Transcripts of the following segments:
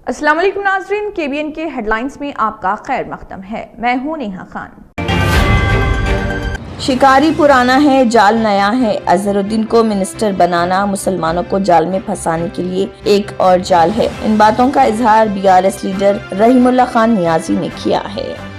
अस्सलाम वालेकुम नाज़रीन, KBN के हेडलाइंस में आपका खैर मक़दम है। मैं हूँ नेहा खान। शिकारी पुराना है, जाल नया है। अजहरुद्दीन को मिनिस्टर बनाना मुसलमानों को जाल में फंसाने के लिए एक और जाल है। इन बातों का इजहार BRS लीडर रहीमुल्लाह खान नियाजी ने किया है।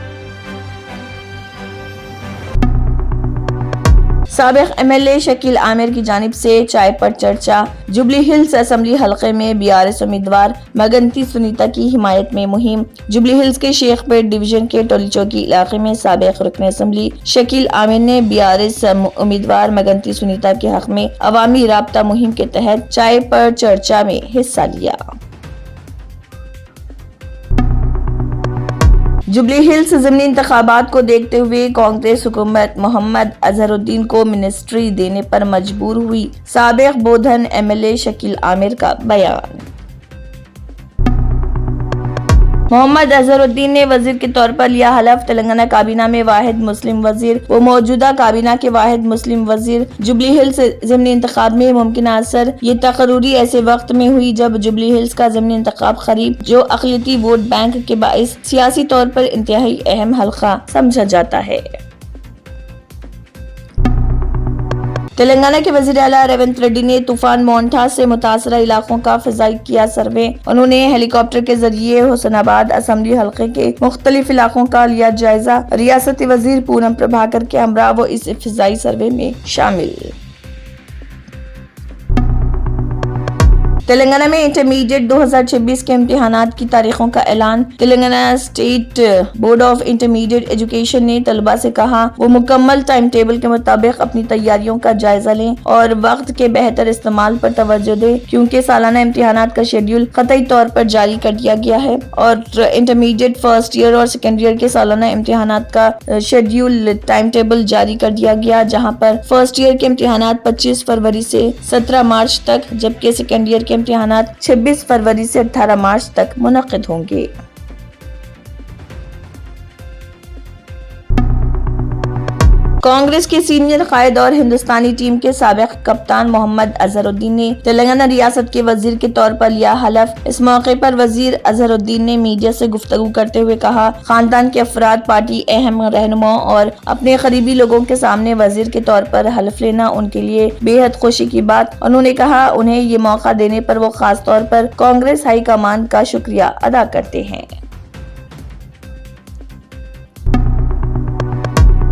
साबिक MLA शकील आमिर की जानिब से चाय पर चर्चा। जुबली हिल्स असेंबली हलके में BRS उम्मीदवार मगंती सुनीता की हिमायत में मुहिम। जुबली हिल्स के शेखपेट डिवीजन के टोली चौकी इलाके में साबिक रुकन असेंबली शकील आमिर ने BRS उम्मीदवार मगंती सुनीता के हक में अवामी राब्ता मुहिम के तहत चाय पर चर्चा में हिस्सा लिया। जुबली हिल्स ज़िमनी इंतखाबात को देखते हुए कांग्रेस हुकूमत मोहम्मद अजहरुद्दीन को मिनिस्ट्री देने पर मजबूर हुई। साबिक बोधन MLA शकील आमिर का बयान। मोहम्मद अजहरुद्दीन ने वजीर के तौर पर लिया हलफ। तेलंगाना काबीना में वाहिद मुस्लिम वजीर वो मौजूदा काबीना के वाहिद मुस्लिम वजीर। जुबली हिल्स ज़िमनी इंतखाब में मुमकिन असर। ये तकरूरी ऐसे वक्त में हुई जब जुबली हिल्स का ज़िमनी इंतखाब करीब जो अक़लियती वोट बैंक के बाइस सियासी तौर पर इंतहाई अहम हल्का समझा जाता है। तेलंगाना के वज़ीर आला रेवंत रेड्डी ने तूफान मोंटा से मुतासरा इलाकों का फ़िज़ाई किया सर्वे। उन्होंने हेलीकॉप्टर के जरिए हुसैनाबाद असेंबली हल्के के मुख्तलिफ इलाकों का लिया जायजा। रियासती वज़ीर पूनम प्रभाकर के हमरा वो इस फ़िज़ाई सर्वे में शामिल। तेलंगाना में इंटरमीडिएट 2026 के इम्तिहानात की तारीखों का ऐलान। Telangana state board of intermediate education ने तलबा से कहा वो मुकम्मल टाइम टेबल के मुताबिक अपनी तैयारियों का जायजा लें और वक्त के बेहतर इस्तेमाल पर तवज्जो दें, क्योंकि सालाना इम्तिहानात का शेड्यूल कतई तौर पर जारी कर दिया गया है और इंटरमीडिएट फर्स्ट ईयर और सेकेंड ईयर के सालाना इम्तिहानात का शेड्यूल टाइम टेबल जारी कर दिया गया, जहाँ पर फर्स्ट ईयर के इम्तिहानात 25 फरवरी से 17 मार्च तक, जबकि सेकेंड ईयर के इम्तिहानात 26 फरवरी से 18 मार्च तक मुनक्किद होंगे। कांग्रेस के सीनियर कायद और हिंदुस्तानी टीम के साबिक कप्तान मोहम्मद अजहरुद्दीन ने तेलंगाना रियासत के वजीर के तौर पर लिया हलफ। इस मौके पर वजीर अजहरुद्दीन ने मीडिया से गुफ्तगू करते हुए कहा, खानदान के अफराद, पार्टी अहम रहनुमाओं और अपने करीबी लोगों के सामने वजीर के तौर पर हलफ लेना उनके लिए बेहद खुशी की बात। उन्होंने कहा उन्हें ये मौका देने पर वो खास तौर पर कांग्रेस हाई कमान का शुक्रिया अदा करते हैं।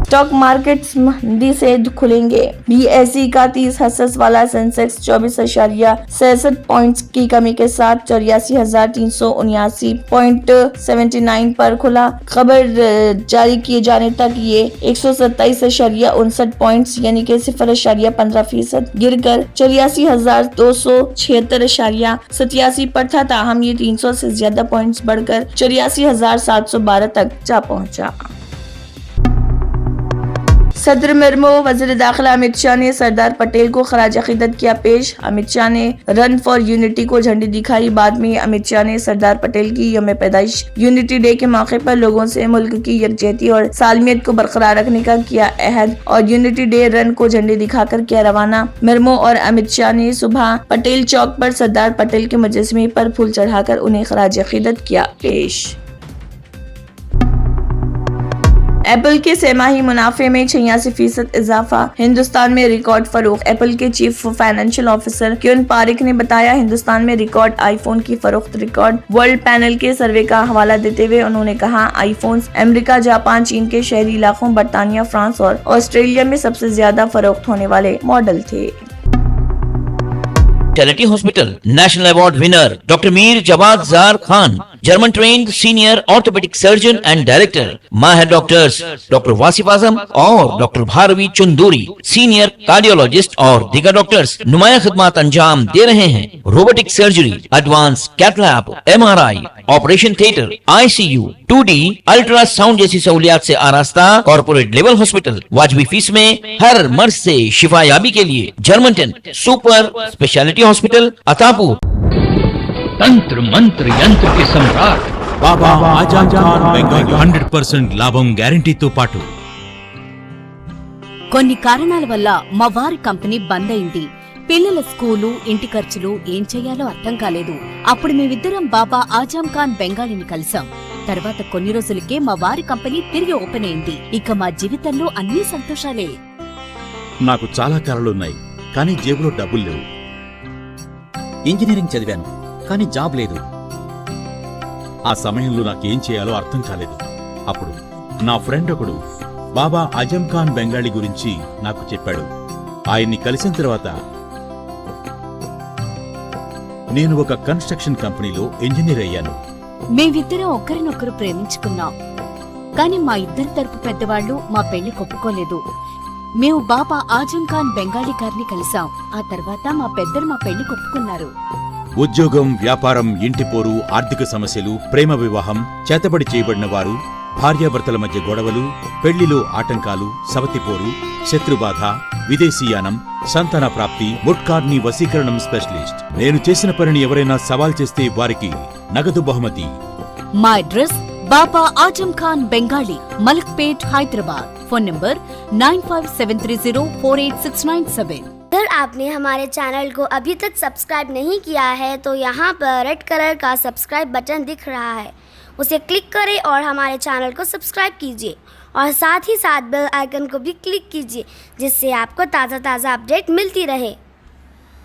स्टॉक मार्केट्स मंदी से खुलेंगे। BSE का 30 हसस वाला सेंसेक्स 24.63 पॉइंट्स की कमी के साथ 84,379.79 पर खुला। खबर जारी किए जाने तक ये 127.59 पॉइंट्स यानी कि 0.15% गिरकर 84,276.87 पर था। ताहम ये 300 से ज्यादा पॉइंट्स बढ़कर 84,712 तक जा पहुंचा। सदर मुर्मू वज़ीर दाखिला अमित शाह ने सरदार पटेल को खराज अकीदत किया पेश। अमित शाह ने रन फॉर यूनिटी को झंडी दिखाई। बाद में अमित शाह ने सरदार पटेल की यौम पैदाइश यूनिटी डे के मौके पर लोगों से मुल्क की यकजहती और सालमियत को बरकरार रखने का किया अहद और यूनिटी डे रन को झंडी दिखाकर किया रवाना। मुर्मू और अमित शाह ने सुबह पटेल चौक पर सरदार पटेल के मुजस्समे पर फूल चढ़ाकर उन्हें खराज अकीदत किया पेश। एप्पल के सेमाही मुनाफे में 86% इजाफा। हिंदुस्तान में रिकॉर्ड फरोख्त। एप्पल के chief financial officer Kevan Parekh ने बताया, हिंदुस्तान में रिकॉर्ड आईफोन की फरोख्त रिकॉर्ड। वर्ल्ड पैनल के सर्वे का हवाला देते हुए उन्होंने कहा, आईफोन्स अमेरिका, जापान, चीन के शहरी इलाकों, बरतानिया, फ्रांस और ऑस्ट्रेलिया में सबसे ज्यादा फरोख्त होने वाले मॉडल थे। Charity Hospital National Award winner Dr. Mir Jawad Zar Khan, German trained senior orthopedic surgeon and director, माहिर डॉक्टर्स डॉक्टर वासिफ आजम और doctor Bharavi Chunduri, senior cardiologist और दीगर डॉक्टर्स नुमाया खिदमत अंजाम दे रहे हैं। Robotic surgery, advance cath lab, MRI, operation theatre, ICU, 2D ultrasound जैसी सहूलियात से आरास्ता कॉर्पोरेट लेवल हॉस्पिटल। वाजबी फीस में हर मर्ज से शिफायाबी के लिए German tent super speciality hospital Attapur. तंत्र मंत्र यंत्र के सम्राट బాబా ఆజాద్ ఖాన్ బెంగాల్ 100% లాభం గ్యారెంటీతో పాటు కొన్ని కారణాల వల్ల మా వారి కంపెనీ బంద్ అయింది. పిల్లల స్కూలు, ఇంటి ఖర్చులు ఏం చెయ్యాలో అర్థం కాలేదు. అప్పుడు మేమిద్దరం బాబా ఆజం ఖాన్ బెంగాలీని కలిసాం. తర్వాత కొన్ని రోజులకే మా వారి కంపెనీ తిరిగి ఓపెన్ అయింది. ఇక మా జీవితంలో అన్ని సంతోషాలే. నాకు చాలా కలలున్నాయి, కానీ జేబులో డబ్బులు లేవు. ఇంజనీరింగ్ చదివాను, కానీ జాబ్ లేదు. ఆ సమయంలో నాకేం చేయాలో అర్థం కాలేదు. అప్పుడు నా ఫ్రెండ్ ఒకడు బాబా ఆజం ఖాన్ బెంగాలీ గురించి నాకు చెప్పాడు. ఆయన్ని కలిసిన తర్వాత నేను ఒక కన్స్ట్రక్షన్ కంపెనీలో ఇంజనీర్ అయ్యాను. మేమిద్దరం ఒకరినొకరు ప్రేమించుకున్నాం. కాని మా ఇద్దరి తరపు పెద్దవాళ్లు మా పెళ్లి ఒప్పుకోలేదు. మేము బాబా ఆజం ఖాన్ బెంగాలీ గారిని కలిసాం. ఆ తర్వాత మా పెద్దలు మా పెళ్లి ఒప్పుకున్నారు. ఉద్యోగం, వ్యాపారం, ఇంటి పోరు, ఆర్థిక సమస్యలు, ప్రేమ వివాహం, చేతబడి చేయబడిన వారు, భార్యాభర్తల మధ్య గొడవలు, పెళ్లిలో ఆటంకాలు, సవతిపోరు, శత్రుబాధ, విదేశీయానం, సంతాన ప్రాప్తి, ముట్కార్ని వశీకరణం స్పెషలిస్ట్. నేను చేసిన పనిని ఎవరైనా సవాల్ చేస్తే వారికి నగదు బహుమతి. మా address Baba Azam Khan Bengali, Malakpet, Hyderabad. Phone number 9573048697। अगर आपने हमारे चैनल को अभी तक सब्सक्राइब नहीं किया है तो यहाँ पर रेड कलर का सब्सक्राइब बटन दिख रहा है, उसे क्लिक करें और हमारे चैनल को सब्सक्राइब कीजिए और साथ ही साथ बेल आइकन को भी क्लिक कीजिए, जिससे आपको ताज़ा अपडेट मिलती रहे।